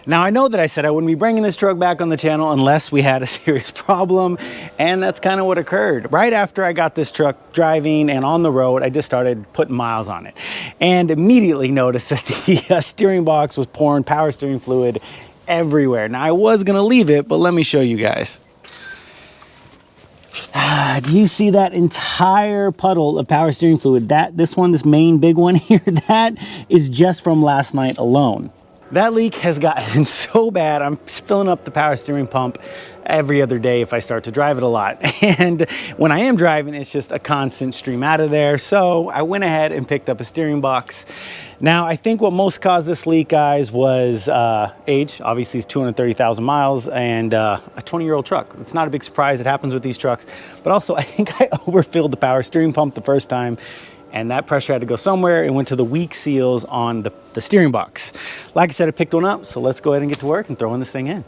Now, I know that I said I wouldn't be bringing this truck back on the channel unless we had a serious problem, and that's kind of what occurred. Right after I got this truck driving and on the road, I just started putting miles on it and immediately noticed that the steering box was pouring power steering fluid everywhere. Now, I was going to leave it, but let me show you guys. Do you see that entire puddle of power steering fluid? This main big one here, that is just from last night alone. That leak has gotten so bad, I'm filling up the power steering pump every other day if I start to drive it a lot. And when I am driving, it's just a constant stream out of there. So I went ahead and picked up a steering box. Now, I think what most caused this leak, guys, was age. Obviously, it's 230,000 miles and a 20-year-old truck. It's not a big surprise. It happens with these trucks. But also, I think I overfilled the power steering pump the first time, and that pressure had to go somewhere and went to the weak seals on the steering box. Like I said, I picked one up, so let's go ahead and get to work and throwing this thing in.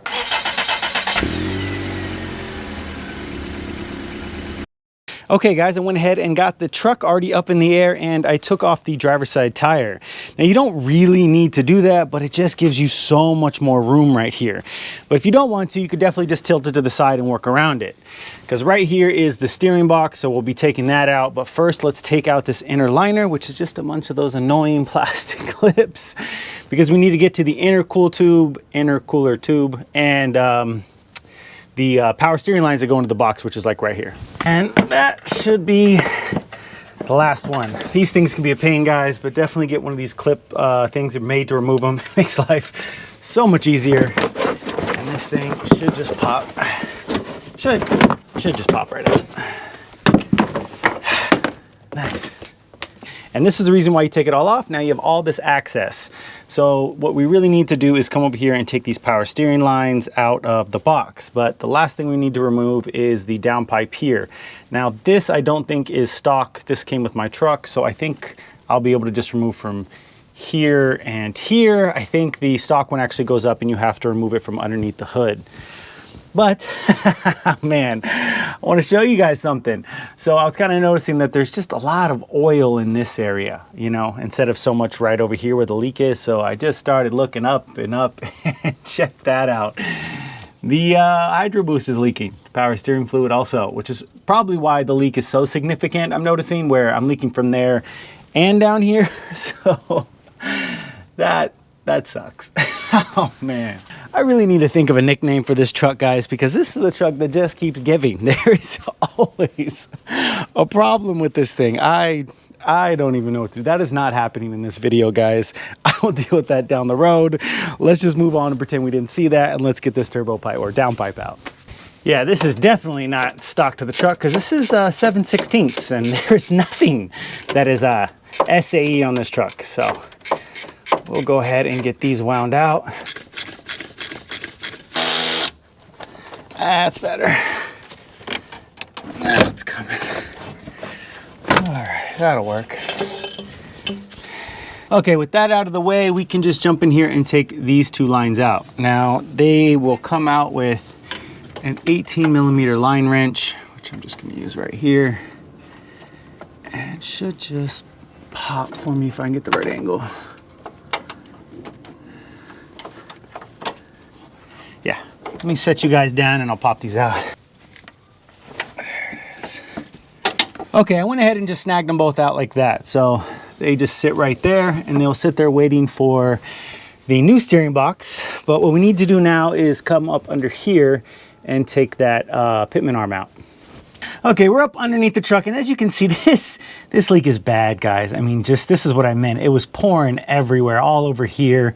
Okay guys, I went ahead and got the truck already up in the air and I took off the driver's side tire. Now you don't really need to do that, but it just gives you so much more room right here. But if you don't want to, you could definitely just tilt it to the side and work around it. Because right here is the steering box, so we'll be taking that out. But first, let's take out this inner liner, which is just a bunch of those annoying plastic clips, because we need to get to the intercooler tube, and the power steering lines that go into the box, which is like right here. And that should be the last one. These things can be a pain, guys, but definitely get one of these clip things that are made to remove them. It makes life so much easier. And this thing should just pop. Should just pop right out. Nice. And this is the reason why you take it all off. Now you have all this access. So what we really need to do is come over here and take these power steering lines out of the box. But the last thing we need to remove is the downpipe here. Now this I don't think is stock. This came with my truck. So I think I'll be able to just remove from here and here. I think the stock one actually goes up and you have to remove it from underneath the hood. But man, I want to show you guys something. So I was kind of noticing that there's just a lot of oil in this area, you know, instead of so much right over here where the leak is. So I just started looking up and checked that out. The hydro boost is leaking, power steering fluid also, which is probably why the leak is so significant. I'm noticing where I'm leaking from there and down here. So that sucks. Oh man, I really need to think of a nickname for this truck, guys, because this is the truck that just keeps giving. There is always a problem with this thing. I don't even know what to do. That is not happening in this video, guys. I will deal with that down the road. Let's just move on and pretend we didn't see that, and let's get this turbo pipe or downpipe out. Yeah, this is definitely not stock to the truck, because this is 7/16, and there's nothing that is SAE on this truck. So we'll go ahead and get these wound out. That's better. Now it's coming. All right, that'll work. Okay, with that out of the way, we can just jump in here and take these two lines out. Now, they will come out with an 18mm line wrench, which I'm just gonna use right here. And it should just pop for me if I can get the right angle. Yeah, let me set you guys down and I'll pop these out. There it is. Okay, I went ahead and just snagged them both out like that. So they just sit right there and they'll sit there waiting for the new steering box. But what we need to do now is come up under here and take that pitman arm out. Okay, we're up underneath the truck, and as you can see, this leak is bad, guys. I mean, just this is what I meant. It was pouring everywhere, all over here.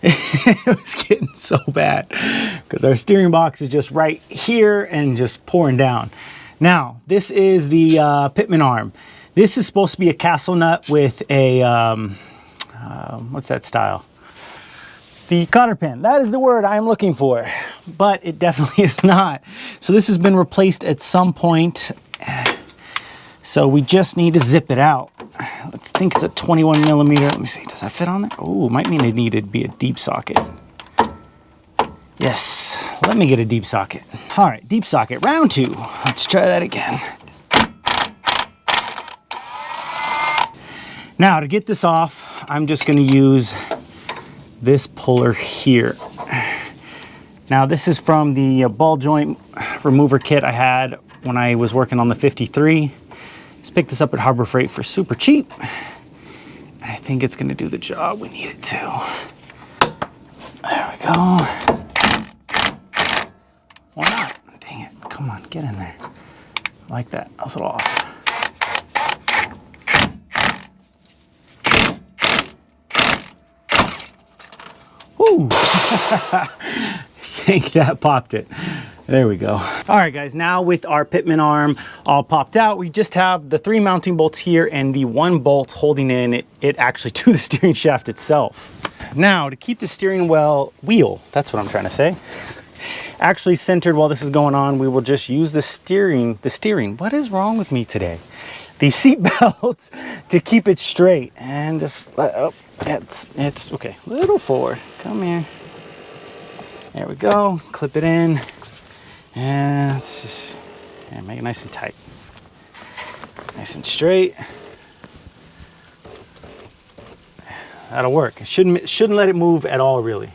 It was getting so bad because our steering box is just right here and just pouring down. Now, this is the pitman arm. This is supposed to be a castle nut with a, what's that style? The cotter pin. That is the word I am looking for, but it definitely is not. So this has been replaced at some point. So we just need to zip it out. I think it's a 21mm. Let me see, does that fit on there? Oh, might mean it needed to be a deep socket. Yes, let me get a deep socket. All right, deep socket, round 2. Let's try that again. Now to get this off, I'm just gonna use this puller here. Now this is from the ball joint remover kit I had when I was working on the 53. Just picked this up at Harbor Freight for super cheap. And I think it's gonna do the job we need it to. There we go. Why not? Dang it, come on, get in there. Like that, I was a little off. Woo! I think that popped it. There we go. All right, guys, now with our pitman arm all popped out, we just have the 3 mounting bolts here and the 1 bolt holding in it actually to the steering shaft itself. Now, to keep the steering wheel, that's what I'm trying to say, actually centered while this is going on, we will just use the steering, what is wrong with me today? The seat belt to keep it straight and just, oh, it's okay, little forward, come here. There we go, clip it in. And let's just make it nice and tight. Nice and straight. That'll work. It shouldn't let it move at all, really.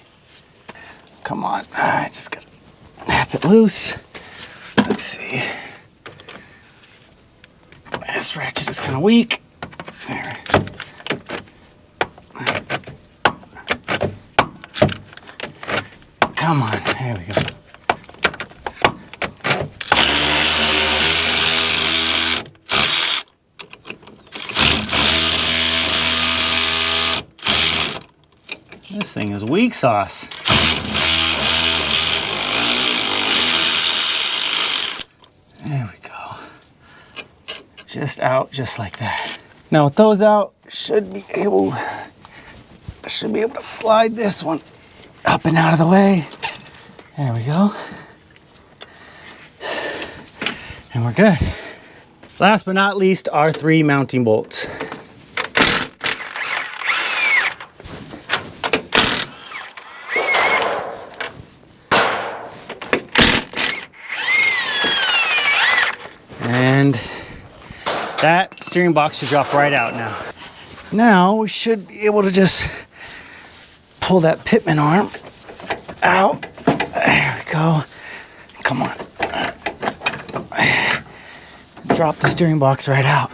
Come on. All right, just gotta snap it loose. Let's see. This ratchet is kind of weak. There. Come on. There we go. This thing is weak sauce. There we go. Just out, just like that. Now with those out, should be able to slide this one up and out of the way. There we go. And we're good. Last but not least, our 3 mounting bolts. And that steering box should drop right out now. Now we should be able to just pull that pitman arm out. There we go. Come on. Drop the steering box right out.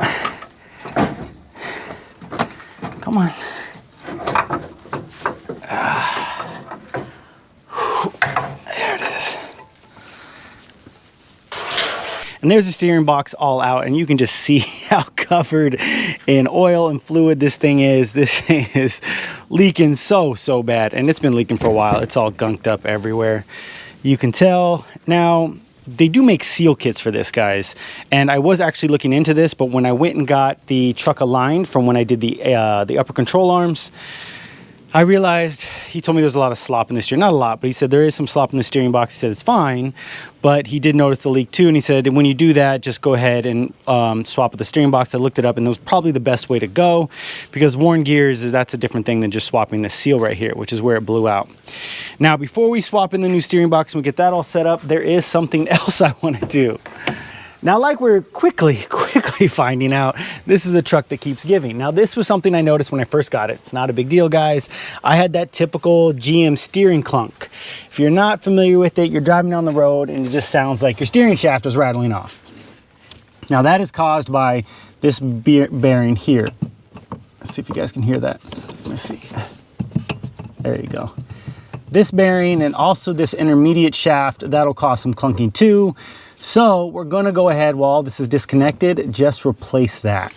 Come on. There it is. And there's the steering box all out, and you can just see how covered in oil and fluid this thing is. This thing is leaking so bad, and it's been leaking for a while. It's all gunked up everywhere. You can tell. Now, they do make seal kits for this, guys, and I was actually looking into this, but when I went and got the truck aligned from when I did the upper control arms, I realized he told me there's a lot of slop in the steering. Not a lot, but he said there is some slop in the steering box. He said it's fine, but he did notice the leak too. And he said, when you do that, just go ahead and swap with the steering box. I looked it up, and that was probably the best way to go, because worn gears, that's a different thing than just swapping the seal right here, which is where it blew out. Now, before we swap in the new steering box and we get that all set up, there is something else I want to do. Now, like we're quickly finding out, this is a truck that keeps giving. Now, this was something I noticed when I first got it. It's not a big deal, guys. I had that typical GM steering clunk. If you're not familiar with it, you're driving down the road and it just sounds like your steering shaft is rattling off. Now, that is caused by this bearing here. Let's see if you guys can hear that. Let's see. There you go. This bearing and also this intermediate shaft, that'll cause some clunking too. So we're gonna go ahead, while this is disconnected, just replace that.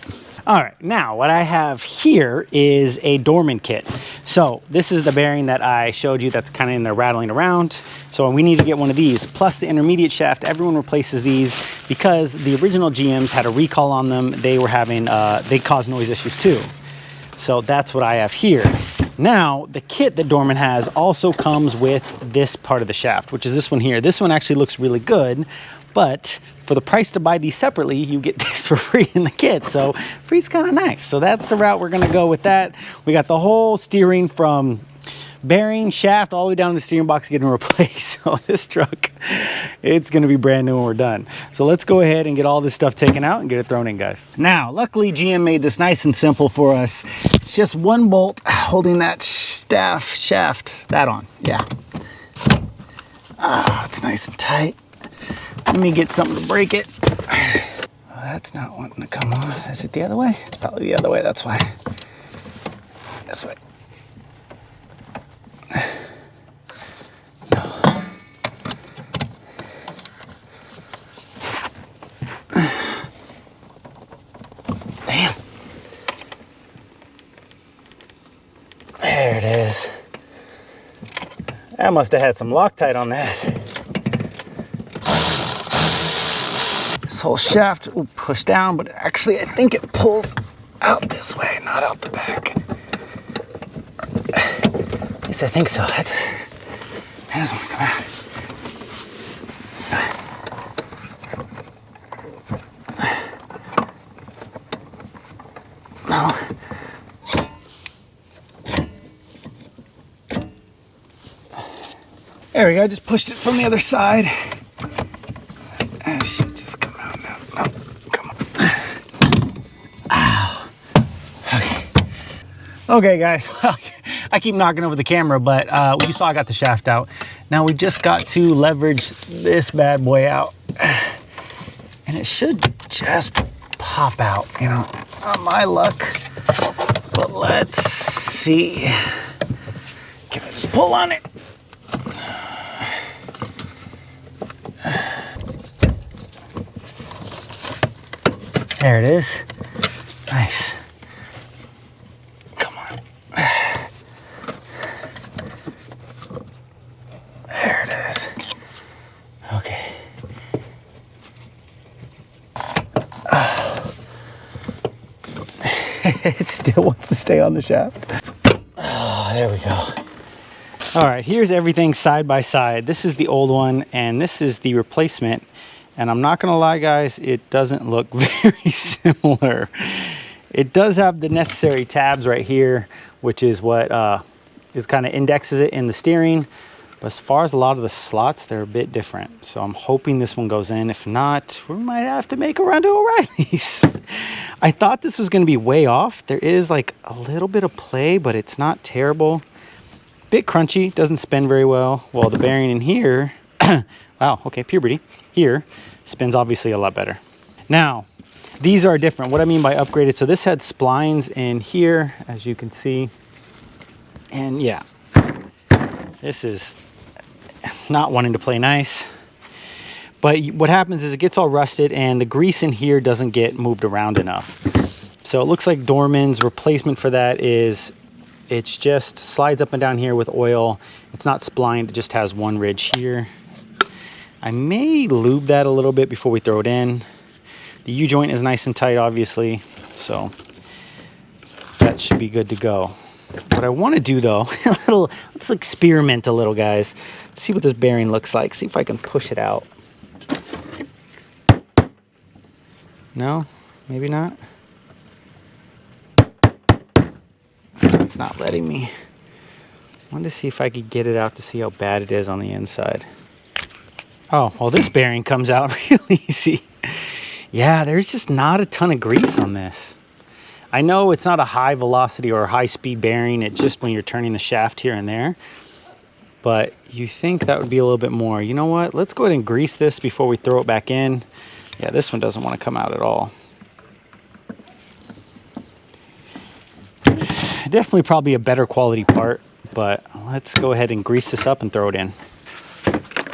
All right, now what I have here is a Dorman kit. So this is the bearing that I showed you that's kind of in there rattling around. So we need to get one of these, plus the intermediate shaft. Everyone replaces these because the original GMs had a recall on them. They were having, they caused noise issues too. So that's what I have here. Now, the kit that Dorman has also comes with this part of the shaft, which is this one here. This one actually looks really good, but for the price to buy these separately, you get this for free in the kit. So free's kind of nice. So that's the route we're gonna go with that. We got the whole steering from bearing, shaft, all the way down to the steering box getting replaced. So this truck, it's gonna be brand new when we're done. So let's go ahead and get all this stuff taken out and get it thrown in, guys. Now, luckily GM made this nice and simple for us. It's just one bolt holding that shaft, that on, yeah. Ah, it's nice and tight. Let me get something to break it. Well, that's not wanting to come off. Is it the other way? It's probably the other way, that's why. This way. No. Damn. There it is. I must have had some Loctite on that. This whole shaft will push down, but actually I think it pulls out this way, not out the back. At least I think so. That doesn't want to come out. No. There we go, I just pushed it from the other side. That should just come out now. No, come on. Ow. Okay. Okay, guys, well, I keep knocking over the camera, but you saw I got the shaft out. Now we just got to leverage this bad boy out. And it should just pop out, you know, on my luck. But let's see. Can I just pull on it? There it is. Nice. Come on. There it is. Okay. Oh. It still wants to stay on the shaft. Oh, there we go. All right, here's everything side by side. This is the old one, and this is the replacement. And I'm not gonna lie, guys, it doesn't look very similar. It does have the necessary tabs right here, which is what is kind of indexes it in the steering. But as far as a lot of the slots, they're a bit different. So I'm hoping this one goes in. If not, we might have to make a run to O'Reilly's. I thought this was gonna be way off. There is like a little bit of play, but it's not terrible. Bit crunchy, doesn't spin very well. Well, the bearing in here, wow, okay, puberty, here, spins obviously a lot better. Now, these are different. What I mean by upgraded, so this had splines in here, as you can see. And yeah, this is not wanting to play nice. But what happens is it gets all rusted and the grease in here doesn't get moved around enough. So it looks like Dorman's replacement for that is, it's just slides up and down here with oil. It's not splined, it just has one ridge here. I may lube that a little bit before we throw it in. The U-joint is nice and tight, obviously, so that should be good to go. What I want to do, though, let's experiment a little, guys. Let's see what this bearing looks like. See if I can push it out. No? Maybe not? It's not letting me. I wanted to see if I could get it out to see how bad it is on the inside. Oh, well, this bearing comes out really easy. Yeah, there's just not a ton of grease on this. I know it's not a high velocity or a high speed bearing. It's just when you're turning the shaft here and there. But you think that would be a little bit more. You know what? Let's go ahead and grease this before we throw it back in. Yeah, this one doesn't want to come out at all. Definitely probably a better quality part, but let's go ahead and grease this up and throw it in.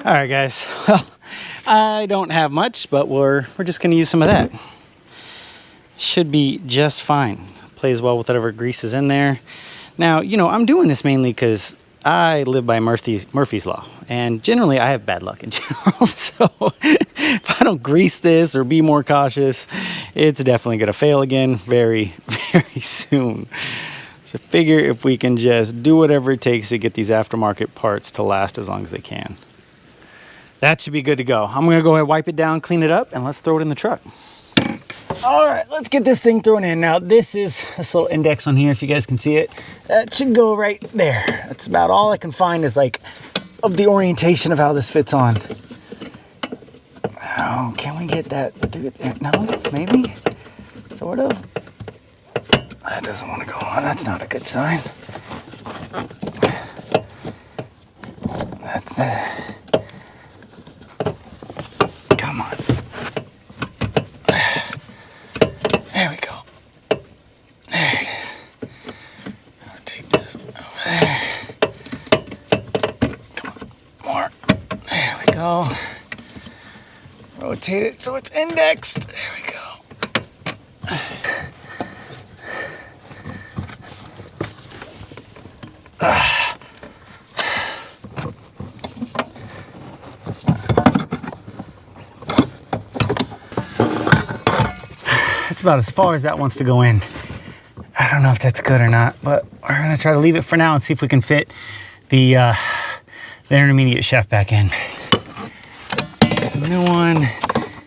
All right, guys. Well, I don't have much, but we're just going to use some of that. Should be just fine. Plays well with whatever grease is in there. Now, you know, I'm doing this mainly because I live by Murphy's Law, and generally I have bad luck in general. So if I don't grease this or be more cautious, it's definitely going to fail again very, very soon. So figure if we can just do whatever it takes to get these aftermarket parts to last as long as they can. That should be good to go. I'm gonna go ahead, wipe it down, clean it up, and let's throw it in the truck. All right, let's get this thing thrown in. Now, this little index on here, if you guys can see it, that should go right there. That's about all I can find is like of the orientation of how this fits on. Oh, can we get that through there? No, maybe, sort of. That doesn't want to go on. That's not a good sign. go. Rotate it so it's indexed. There we go. That's about as far as that wants to go in. I don't know if that's good or not, but we're gonna try to leave it for now and see if we can fit the intermediate shaft back in. There's a new one.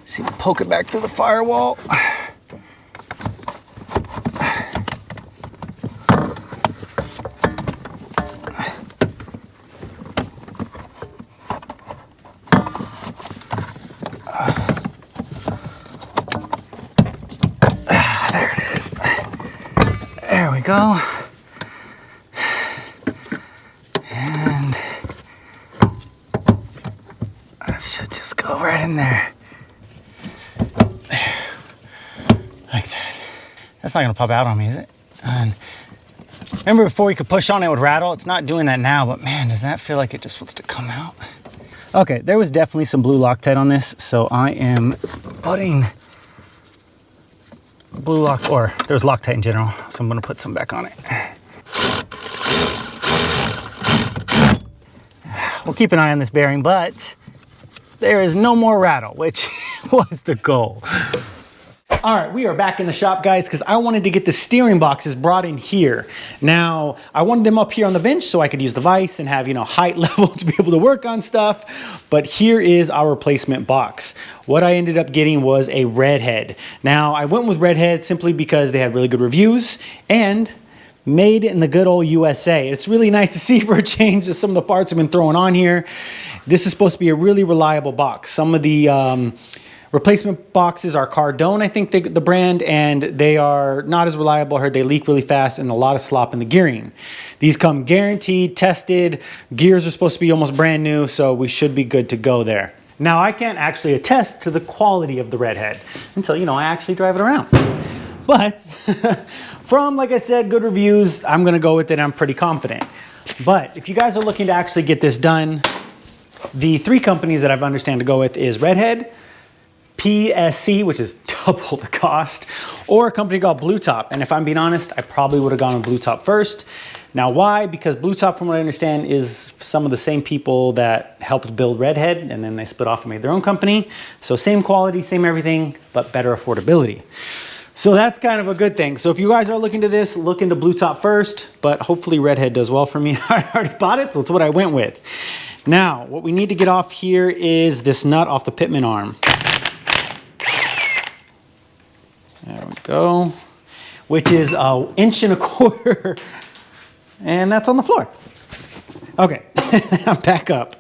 See, poke it back through the firewall. There it is. There we go. And that should just go right in there. There. Like that. That's not gonna pop out on me, is it? And remember before you could push on it, it would rattle? It's not doing that now, but man, does that feel like it just wants to come out? Okay, there was definitely some blue Loctite on this, so I am putting blue lock, or there's Loctite in general, so I'm gonna put some back on it. We'll keep an eye on this bearing, but there is no more rattle, which was the goal. All right, we are back in the shop, guys, because I wanted to get the steering boxes brought in here. Now, I wanted them up here on the bench so I could use the vise and have, you know, height level to be able to work on stuff. But here is our replacement box. What I ended up getting was a redhead. Now, I went with redhead simply because they had really good reviews and made in the good old USA. It's really nice to see for a change that some of the parts have been thrown on here. This is supposed to be a really reliable box. Some of the replacement boxes are Cardone, I think the brand, and they are not as reliable. I heard they leak really fast and a lot of slop in the gearing. These come guaranteed, tested. Gears are supposed to be almost brand new, so we should be good to go there. Now, I can't actually attest to the quality of the redhead until, you know, I actually drive it around. But from, like I said, good reviews, I'm gonna go with it. I'm pretty confident. But if you guys are looking to actually get this done, the 3 companies that I've understand to go with is Redhead, PSC, which is double the cost, or a company called Blue Top. And if I'm being honest, I probably would have gone with Blue Top first. Now, why? Because Blue Top, from what I understand, is some of the same people that helped build Redhead, and then they split off and made their own company. So same quality, same everything, but better affordability. So that's kind of a good thing. So if you guys are looking to this, look into Blue Top first, but hopefully Redhead does well for me. I already bought it, so it's what I went with. Now, what we need to get off here is this nut off the pitman arm. There we go. Which is 1.25 inches. And that's on the floor. Okay, I'm back up.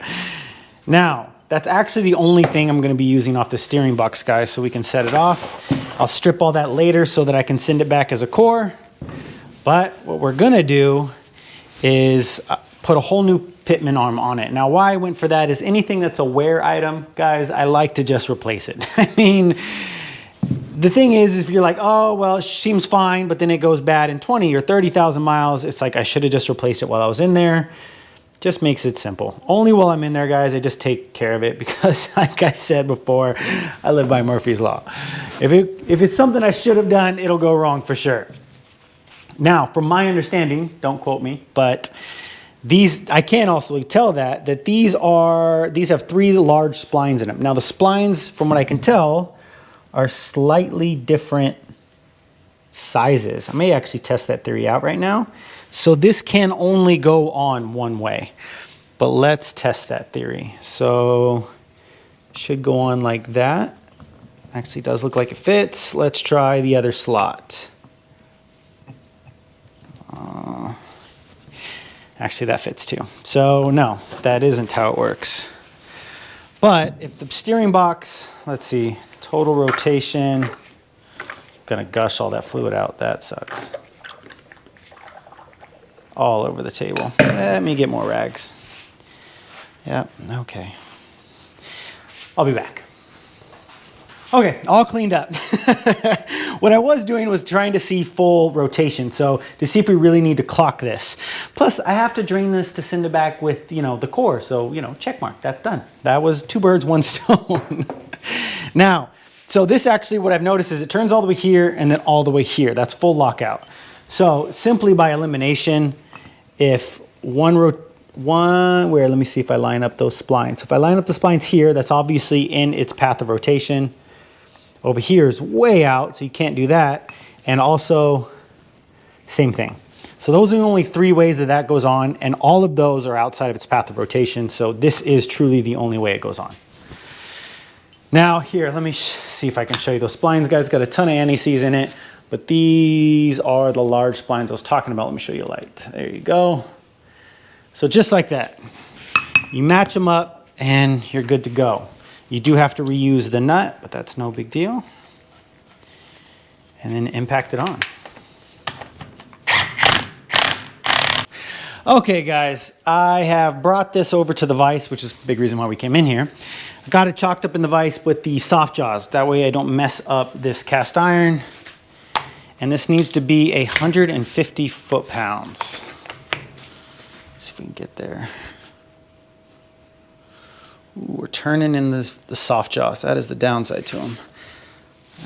Now, that's actually the only thing I'm gonna be using off the steering box, guys, so we can set it off. I'll strip all that later so that I can send it back as a core. But what we're gonna do is put a whole new pitman arm on it. Now, why I went for that is anything that's a wear item, guys, I like to just replace it. I mean, the thing is if you're like, oh, well, it seems fine, but then it goes bad in 20 or 30,000 miles, it's like I should have just replaced it while I was in there. Just makes it simple. Only while I'm in there, guys, I just take care of it because, like I said before, I live by Murphy's Law. If it's something I should have done, it'll go wrong for sure. Now, from my understanding, don't quote me, but these, I can also tell that these have 3 large splines in them. Now, the splines, from what I can tell, are slightly different sizes. I may actually test that theory out right now. So this can only go on one way, but let's test that theory. So should go on like that. Actually does look like it fits. Let's try the other slot. Actually that fits too. So no, that isn't how it works. But if the steering box, let's see, total rotation, gonna gush all that fluid out, that sucks. All over the table. Let me get more rags. Yep, okay. I'll be back. Okay, all cleaned up. What I was doing was trying to see full rotation, so to see if we really need to clock this. Plus, I have to drain this to send it back with, you know, the core, so, you know, check mark, that's done. That was 2 birds, 1 stone. Now, so this actually, what I've noticed is it turns all the way here and then all the way here. That's full lockout. So simply by elimination, if let me see if I line up those splines. So if I line up the splines here, that's obviously in its path of rotation. Over here is way out, so you can't do that. And also, same thing. So those are the only 3 ways that that goes on, and all of those are outside of its path of rotation. So this is truly the only way it goes on. Now here, let me see if I can show you those splines, guys. Got a ton of anti-seize in it, but these are the large splines I was talking about. Let me show you a light. There you go. So just like that, you match them up and you're good to go. You do have to reuse the nut, but that's no big deal. And then impact it on. Okay guys, I have brought this over to the vise, which is a big reason why we came in here. I got it chalked up in the vise with the soft jaws. That way I don't mess up this cast iron. And this needs to be 150 foot-pounds. See if we can get there. Ooh, we're turning in the soft jaws. That is the downside to them.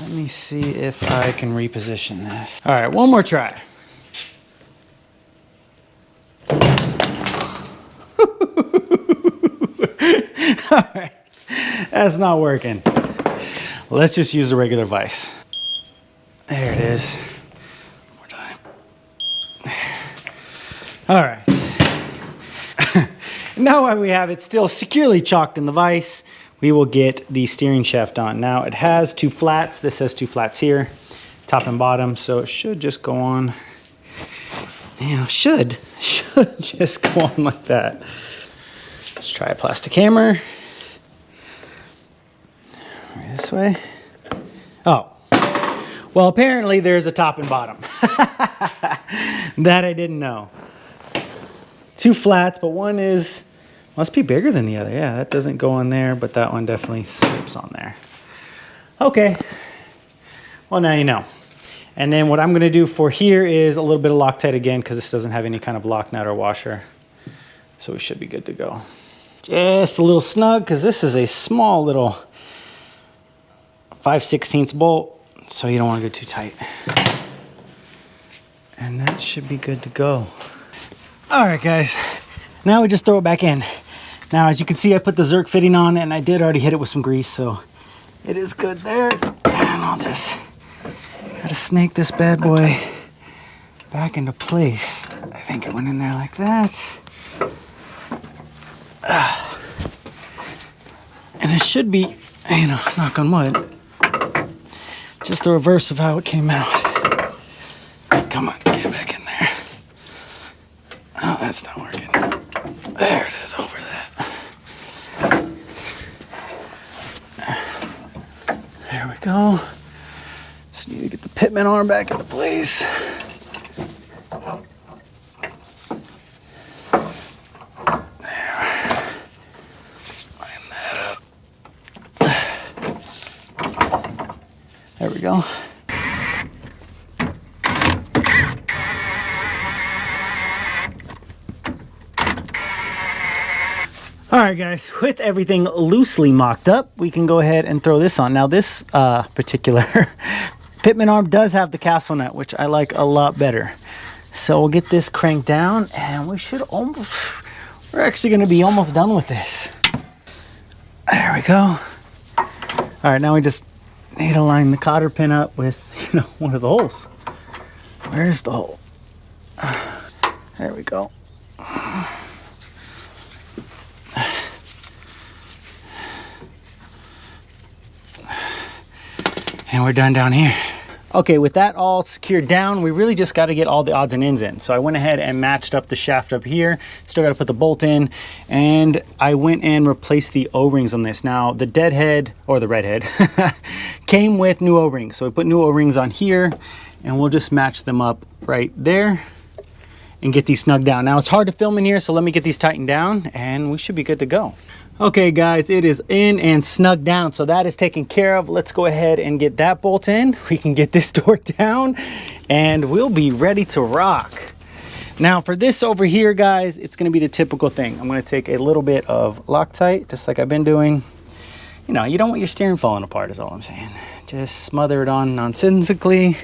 Let me see if I can reposition this. All right, one more try. All right, that's not working. Let's just use the regular vise. There it is. One more time. All right. Now while we have it still securely chalked in the vise, we will get the steering shaft on. Now it has 2 flats. This has 2 flats here, top and bottom, so it should just go on, you know, should just go on like that. Let's try a plastic hammer. This way. Oh, well, apparently there's a top and bottom. That I didn't know. 2 flats, but one is, must be bigger than the other. Yeah, that doesn't go on there, but that one definitely slips on there. Okay, well now you know. And then what I'm gonna do for here is a little bit of Loctite again, because this doesn't have any kind of lock nut or washer. So we should be good to go. Just a little snug, because this is a small little 5/16 bolt, so you don't want to go too tight. And that should be good to go. All right, guys, now we just throw it back in. Now, as you can see, I put the Zerk fitting on, and I did already hit it with some grease, so it is good there. And I'll just gotta snake this bad boy back into place. I think it went in there like that. And it should be, you know, knock on wood, just the reverse of how it came out. Come on, get back in there. Oh, that's not working. There it is, over that. There we go. Just need to get the pitman arm back into place. There we go. All right, guys, with everything loosely mocked up, we can go ahead and throw this on. Now, this particular pitman arm does have the castle nut, which I like a lot better. So we'll get this cranked down, and we should almost, we're actually gonna be almost done with this. There we go. All right, now we just need to line the cotter pin up with, you know, one of the holes. Where's the hole? There we go. And we're done down here. Okay, with that all secured down, we really just got to get all the odds and ends in. So I went ahead and matched up the shaft up here. Still got to put the bolt in, and I went and replaced the O-rings on this. Now the deadhead, or the redhead, came with new O-rings. So we put new O-rings on here, and we'll just match them up right there. and get these snug down. Now it's hard to film in here, so let me get these tightened down and we should be good to go. Okay guys, it is in and snug down, so that is taken care of. Let's go ahead and get that bolt in. We can get this door down and we'll be ready to rock. Now for this over here, guys, it's going to be the typical thing. I'm going to take a little bit of Loctite, just like I've been doing. You know, you don't want your steering falling apart is all I'm saying. Just smother it on nonsensically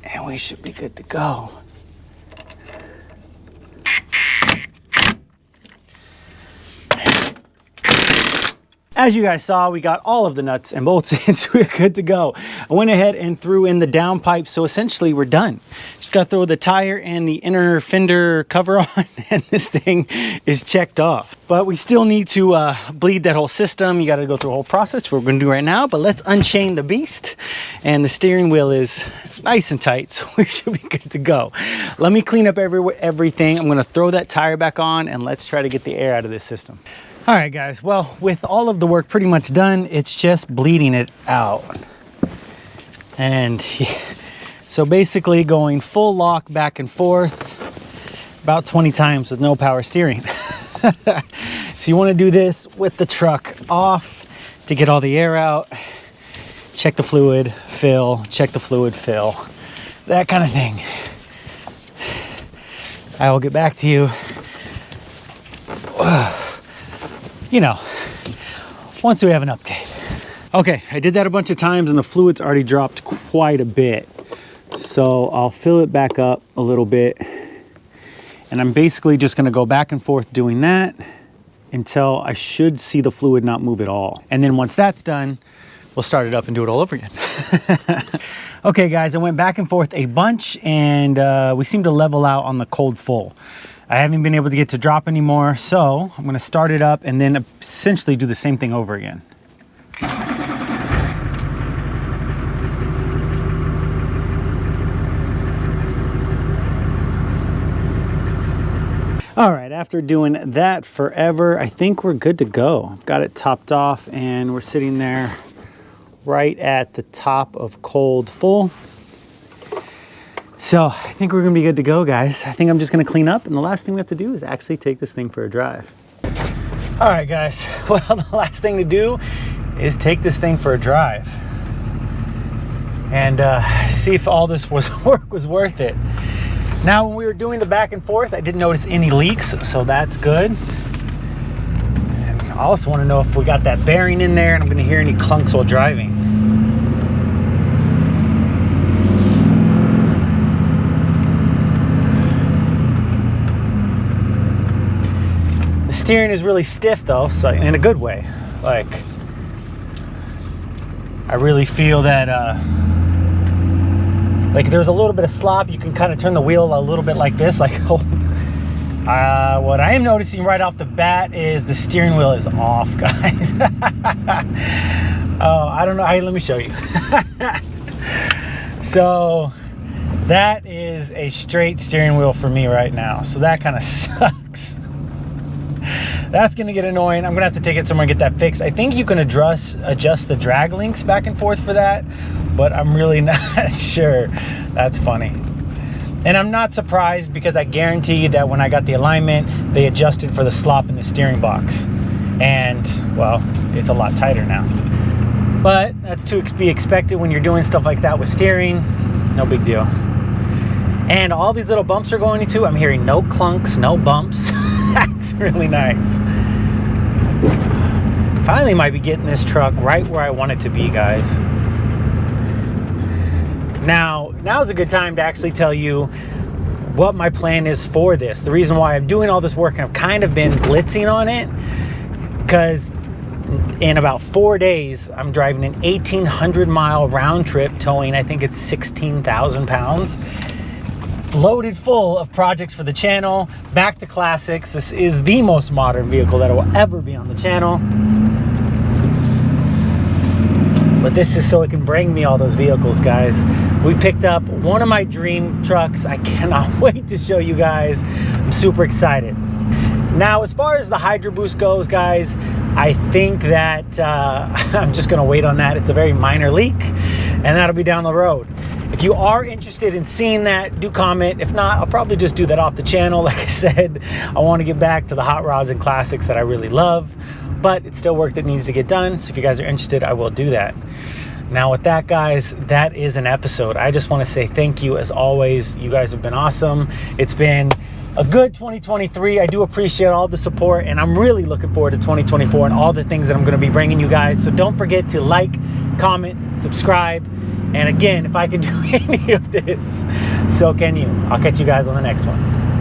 and we should be good to go. As you guys saw, we got all of the nuts and bolts in, so we're good to go. I went ahead and threw in the downpipe, so essentially we're done. Just got to throw the tire and the inner fender cover on, and this thing is checked off. But we still need to bleed that whole system. You got to go through a whole process, which we're going to do right now. But let's unchain the beast, and the steering wheel is nice and tight, so we should be good to go. Let me clean up everything. I'm going to throw that tire back on, and let's try to get the air out of this system. All right guys, well, with all of the work pretty much done, it's just bleeding it out. And so basically going full lock back and forth about 20 times with no power steering. So you want to do this with the truck off to get all the air out. Check the fluid, fill, check the fluid, fill, that kind of thing. I will get back to you. You know, once we have an update. Okay, I did that a bunch of times and the fluid's already dropped quite a bit. So I'll fill it back up a little bit. And I'm basically just gonna go back and forth doing that until I should see the fluid not move at all. And then once that's done, we'll start it up and do it all over again. Okay guys, I went back and forth a bunch and we seem to level out on the cold full. I haven't been able to get to drop anymore, so I'm going to start it up and then essentially do the same thing over again. All right, after doing that forever, I think we're good to go. I've got it topped off and we're sitting there right at the top of cold full. So I think we're gonna be good to go, guys. I think I'm just gonna clean up, and the last thing we have to do is actually take this thing for a drive. All right, guys. Well, the last thing to do is take this thing for a drive and see if all this work was worth it. Now, when we were doing the back and forth, I didn't notice any leaks, so that's good. And I also want to know if we got that bearing in there, and I'm gonna hear any clunks while driving. Steering is really stiff though, so in a good way. Like, I really feel that like there's a little bit of slop. You can kind of turn the wheel a little bit like this, like what I am noticing right off the bat is the steering wheel is off, guys. Oh, I don't know. Let me show you. So that is a straight steering wheel for me right now, so that kind of sucks. That's gonna get annoying. I'm gonna have to take it somewhere and get that fixed. I think you can adjust the drag links back and forth for that, but I'm really not sure. That's funny. And I'm not surprised because I guarantee that when I got the alignment, they adjusted for the slop in the steering box. And, well, it's a lot tighter now. But that's to be expected when you're doing stuff like that with steering. No big deal. And all these little bumps are going into, I'm hearing no clunks, no bumps. That's really nice. Finally might be getting this truck right where I want it to be, guys. Now's a good time to actually tell you what my plan is for this. The reason why I'm doing all this work and I've kind of been blitzing on it, because in about 4 days, I'm driving an 1,800 mile round trip towing, I think it's 16,000 pounds. Loaded full of projects for the channel, back to classics. This is the most modern vehicle that will ever be on the channel. But this is so it can bring me all those vehicles, guys. We picked up one of my dream trucks. I cannot wait to show you guys. I'm super excited. Now, as far as the Hydro Boost goes, guys, I think that I'm just gonna wait on that. It's a very minor leak, and that'll be down the road. If you are interested in seeing that, do comment. If not, I'll probably just do that off the channel. Like I said, I want to get back to the hot rods and classics that I really love, but it's still work that needs to get done. So if you guys are interested, I will do that. Now with that, guys, that is an episode. I just want to say thank you as always. You guys have been awesome. It's been a good 2023. I do appreciate all the support, and I'm really looking forward to 2024 and all the things that I'm going to be bringing you guys. So don't forget to like, comment, subscribe. And again, if I can do any of this, so can you. I'll catch you guys on the next one.